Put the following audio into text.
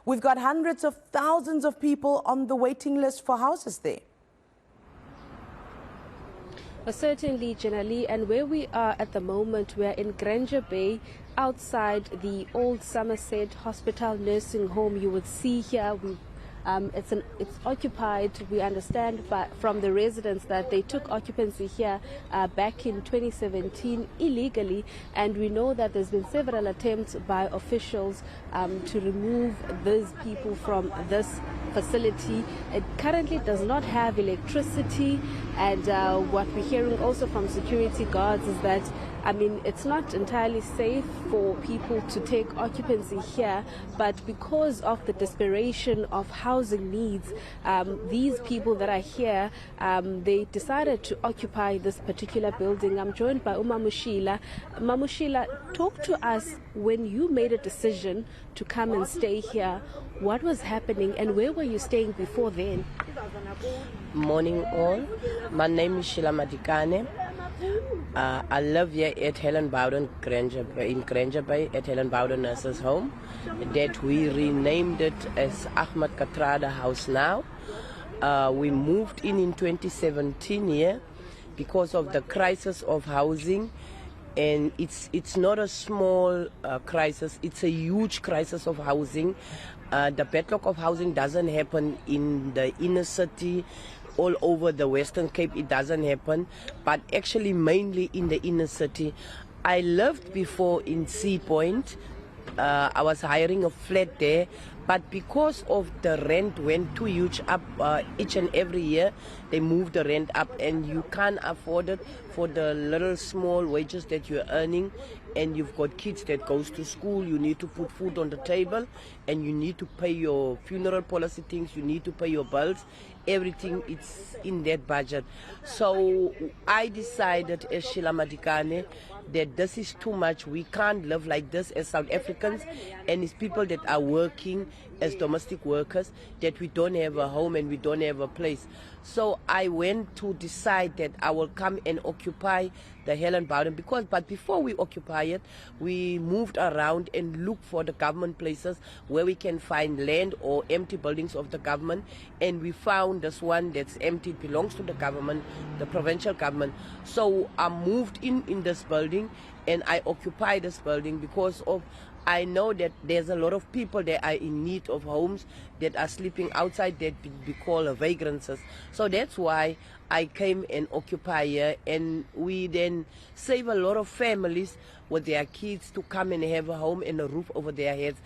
We've got hundreds of thousands of people on the waiting list for houses there. Certainly, Janali, and where we are at the moment, we're in Granger Bay, outside the old Somerset Hospital nursing home. You would see here, it's occupied. We understand from the residents that they took occupancy here back in 2017 illegally, and we know that there's been several attempts by officials to remove these people from this facility. It currently does not have electricity, and what we're hearing also from security guards is that it's not entirely safe for people to take occupancy here, but because of the desperation of housing needs, these people that are here, they decided to occupy this particular building. I'm joined by Mamushila. Mamushila, talk to us when you made a decision to come and stay here. What was happening and where were you staying before then? Morning all. My name is Sheila Madikane. I live here at Helen Bowden in Granger Bay at Helen Bowden Nurses Home, that we renamed it as Ahmed Katrada House now. We moved in 2017 here because of the crisis of housing, and it's not a small crisis, it's a huge crisis of housing. The backlog of housing doesn't happen in the inner city. All over the Western Cape it doesn't happen, but actually mainly in the inner city. I lived before in Sea Point. I was hiring a flat there, but because of the rent went too huge up each and every year, they moved the rent up, and you can't afford it for the little small wages that you're earning, and you've got kids that goes to school. You need to put food on the table, and you need to pay your funeral policy things, you need to pay your bills, everything it's in that budget. So I decided as Sheila Madikane that this is too much. We can't live like this as South Africans and as people that are working as domestic workers, that we don't have a home and we don't have a place. So I went to decide that I will come and occupy the Helen Bowden, but before we occupy it, we moved around and looked for the government places where we can find land or empty buildings of the government, and we found this one that's empty. It belongs to the government, the provincial government. So I moved in this building, and I occupy this building because of I know that there's a lot of people that are in need of homes that are sleeping outside, that we call vagrants. So that's why I came and occupy here, and we then save a lot of families with their kids to come and have a home and a roof over their heads.